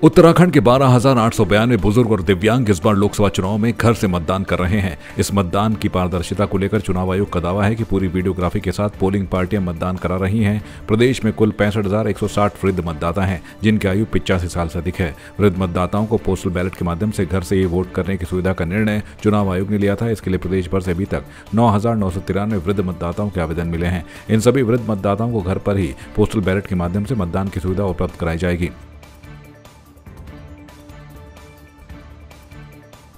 उत्तराखंड के 12,892 बुजुर्ग और दिव्यांग इस बार लोकसभा चुनाव में घर से मतदान कर रहे हैं। इस मतदान की पारदर्शिता को लेकर चुनाव आयोग का दावा है कि पूरी वीडियोग्राफी के साथ पोलिंग पार्टियां मतदान करा रही हैं। प्रदेश में कुल 65,160 वृद्ध मतदाता हैं, जिनकी आयु 85 साल से अधिक है। वृद्ध मतदाताओं को पोस्टल बैलेट के माध्यम से घर से ही वोट करने की सुविधा का निर्णय चुनाव आयोग ने लिया था। इसके लिए प्रदेश भर से अभी तक 9,993 वृद्ध मतदाताओं के आवेदन मिले हैं। इन सभी वृद्ध मतदाताओं को घर पर ही पोस्टल बैलेट के माध्यम से मतदान की सुविधा उपलब्ध कराई जाएगी।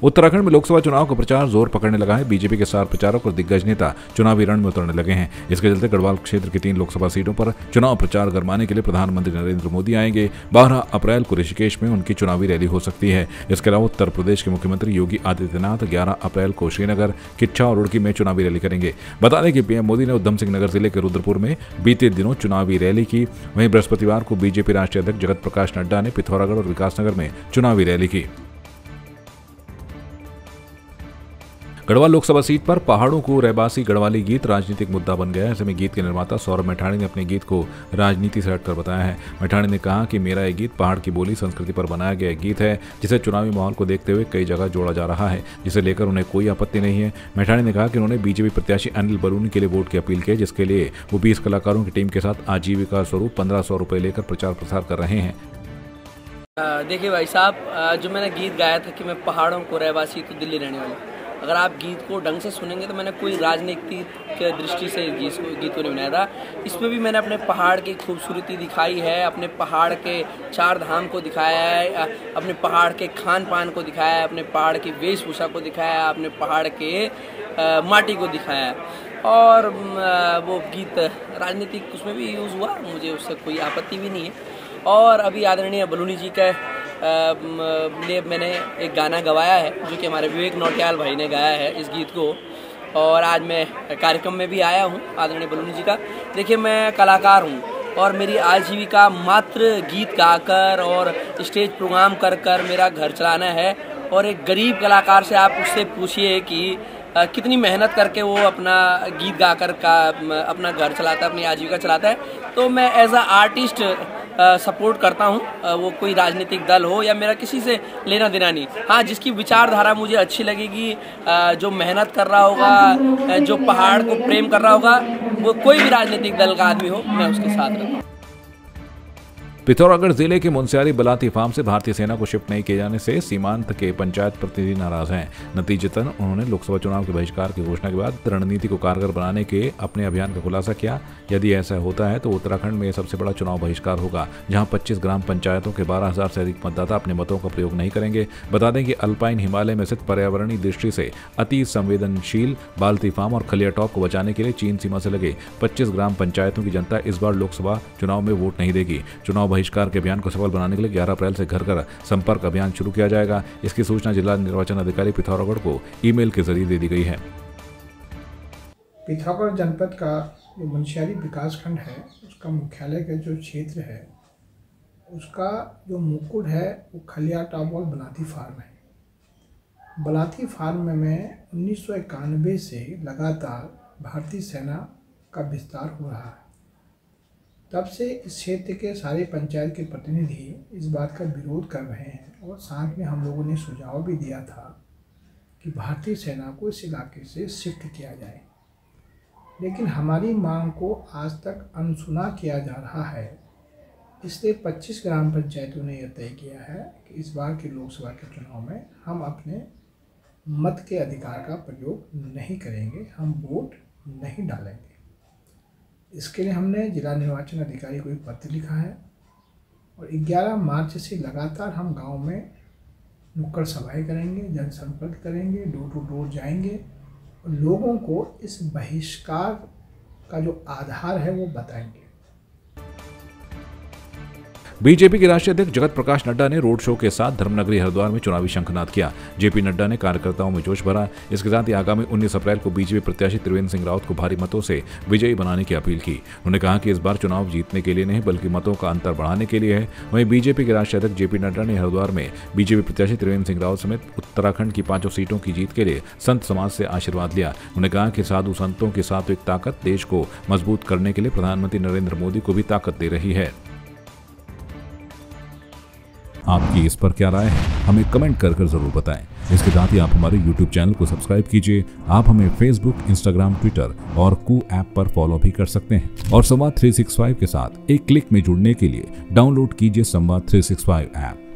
उत्तराखंड में लोकसभा चुनाव का प्रचार जोर पकड़ने लगा है। बीजेपी के स्टार प्रचारक और दिग्गज नेता चुनावी रण में उतरने लगे हैं। इसके चलते गढ़वाल क्षेत्र की 3 लोकसभा सीटों पर चुनाव प्रचार गरमाने के लिए प्रधानमंत्री नरेंद्र मोदी आएंगे। 12 अप्रैल को ऋषिकेश में उनकी चुनावी रैली हो सकती है। इसके अलावा उत्तर प्रदेश के मुख्यमंत्री योगी आदित्यनाथ 11 अप्रैल को श्रीनगर, किच्छा और रुड़की में चुनावी रैली करेंगे। बता दें कि पीएम मोदी ने उधम सिंह नगर जिले के रुद्रपुर में बीते दिनों चुनावी रैली की। वहीं बृहस्पतिवार को बीजेपी राष्ट्रीय अध्यक्ष जगत प्रकाश नड्डा ने पिथौरागढ़ और विकासनगर में चुनावी रैली की। गढ़वाल लोकसभा सीट पर पहाड़ों को रहबासी गढ़वाली गीत राजनीतिक मुद्दा बन गया है। ऐसे में गीत के निर्माता सौरभ मैठाणी ने अपने गीत को राजनीति से हटकर बताया है। मैठाणी ने कहा कि मेरा ये गीत पहाड़ की बोली संस्कृति पर बनाया गया गीत है, जिसे चुनावी माहौल को देखते हुए कई जगह जोड़ा जा रहा है, जिसे लेकर उन्हें कोई आपत्ति नहीं है। मैठाणी ने कहा कि उन्होंने बीजेपी प्रत्याशी अनिल बलूनी के लिए वोट की अपील की, जिसके लिए वो 20 कलाकारों की टीम के साथ आजीविका स्वरूप 1500 रुपये लेकर प्रचार प्रसार कर रहे हैं। देखिए भाई साहब, जो मैंने गीत गाया था कि मैं पहाड़ों को रहवासी तो दिल्ली रहने वाला, अगर आप गीत को ढंग से सुनेंगे तो मैंने कोई राजनीतिक के दृष्टि से गीत को नहीं बनाया था। इसमें भी मैंने अपने पहाड़ की खूबसूरती दिखाई है, अपने पहाड़ के 4 धाम को दिखाया है, अपने पहाड़ के खान पान को दिखाया है, अपने पहाड़ की वेशभूषा को दिखाया है, अपने पहाड़ के माटी को दिखाया है। और वो गीत राजनीतिक उसमें भी यूज़ हुआ, मुझे उससे कोई आपत्ति भी नहीं है। और अभी आदरणीय बलूनी जी का लिए मैंने एक गाना गवाया है, जो कि हमारे विवेक नौटियाल भाई ने गाया है इस गीत को। और आज मैं कार्यक्रम में भी आया हूँ आदरणीय बलूनी जी का। देखिए, मैं कलाकार हूँ और मेरी आजीविका मात्र गीत गाकर और स्टेज प्रोग्राम कर कर मेरा घर चलाना है। और एक गरीब कलाकार से आप उससे पूछिए कि कितनी मेहनत करके वो अपना गीत गाकर का अपना घर चलाता है, अपनी आजीविका चलाता है। तो मैं एज अ आर्टिस्ट सपोर्ट करता हूँ, वो कोई राजनीतिक दल हो या मेरा किसी से लेना देना नहीं। हाँ, जिसकी विचारधारा मुझे अच्छी लगेगी, जो मेहनत कर रहा होगा, जो पहाड़ को प्रेम कर रहा होगा, वो कोई भी राजनीतिक दल का आदमी हो, मैं उसके साथ रहूँगा। पिथौरागढ़ जिले के मुंसियारी बलाती फार्म से भारतीय सेना को शिफ्ट नहीं किए जाने से सीमांत के पंचायत प्रतिनिधि नाराज हैं। नतीजतन उन्होंने लोकसभा चुनाव के बहिष्कार की घोषणा के बाद रणनीति को कारगर बनाने के अपने अभियान का खुलासा किया। यदि ऐसा होता है तो उत्तराखंड में सबसे बड़ा चुनाव बहिष्कार होगा, जहां 25 ग्राम पंचायतों के 12,000 से अधिक मतदाता अपने मतों का प्रयोग नहीं करेंगे। बता दें कि अल्पाइन हिमालय में स्थित पर्यावरणीय दृष्टि से अति संवेदनशील बाल्ती फार्म और खलिया टॉप को बचाने के लिए चीन सीमा से लगे 25 ग्राम पंचायतों की जनता इस बार लोकसभा चुनाव में वोट नहीं देगी। चुनाव बहिष्कार के अभियान को सफल बनाने के लिए 11 अप्रैल से घर घर संपर्क अभियान शुरू किया जाएगा। इसकी सूचना जिला निर्वाचन अधिकारी पिथौरागढ़ को ईमेल के जरिए दे दी गई है। पिथौरागढ़ जनपद का जो मुंसियारी विकासखंड है, उसका मुख्यालय का जो क्षेत्र है, उसका जो मुकुट है वो खलिया टॉप और बलाती फार्म है। बलाती फार्म में 1991 से लगातार भारतीय सेना का विस्तार हो रहा है। तब से इस क्षेत्र के सारे पंचायत के प्रतिनिधि इस बात का विरोध कर रहे हैं और साथ में हम लोगों ने सुझाव भी दिया था कि भारतीय सेना को इस इलाके से शिफ्ट किया जाए, लेकिन हमारी मांग को आज तक अनसुना किया जा रहा है। इसलिए 25 ग्राम पंचायतों ने यह तय किया है कि इस बार के लोकसभा के चुनाव में हम अपने मत के अधिकार का प्रयोग नहीं करेंगे, हम वोट नहीं डालेंगे। इसके लिए हमने जिला निर्वाचन अधिकारी को एक पत्र लिखा है और 11 मार्च से लगातार हम गांव में नुक्कड़ सभाएं करेंगे, जनसंपर्क करेंगे, डोर टू डोर जाएंगे और लोगों को इस बहिष्कार का जो आधार है वो बताएंगे। बीजेपी के राष्ट्रीय अध्यक्ष जगत प्रकाश नड्डा ने रोड शो के साथ धर्मनगरी हरिद्वार में चुनावी शंखनाद किया। जेपी नड्डा ने कार्यकर्ताओं में जोश भरा। इसके साथ ही आगामी 19 अप्रैल को बीजेपी प्रत्याशी त्रिवेंद्र सिंह रावत को भारी मतों से विजयी बनाने की अपील की। उन्होंने कहा कि इस बार चुनाव जीतने के लिए नहीं बल्कि मतों का अंतर बढ़ाने के लिए है। वहीं बीजेपी के राष्ट्रीय अध्यक्ष जेपी नड्डा ने हरिद्वार में बीजेपी प्रत्याशी त्रिवेंद्र सिंह रावत समेत उत्तराखंड की 5 सीटों की जीत के लिए संत समाज से आशीर्वाद लिया। उन्होंने कहा कि साधु संतों की सात्विक ताकत देश को मजबूत करने के लिए प्रधानमंत्री नरेंद्र मोदी को भी ताकत दे रही है। आपकी इस पर क्या राय है, हमें कमेंट कर जरूर बताएं। इसके साथ ही आप हमारे YouTube चैनल को सब्सक्राइब कीजिए। आप हमें Facebook, Instagram, Twitter और कू ऐप पर फॉलो भी कर सकते हैं। और संवाद 365 के साथ एक क्लिक में जुड़ने के लिए डाउनलोड कीजिए संवाद 365 ऐप।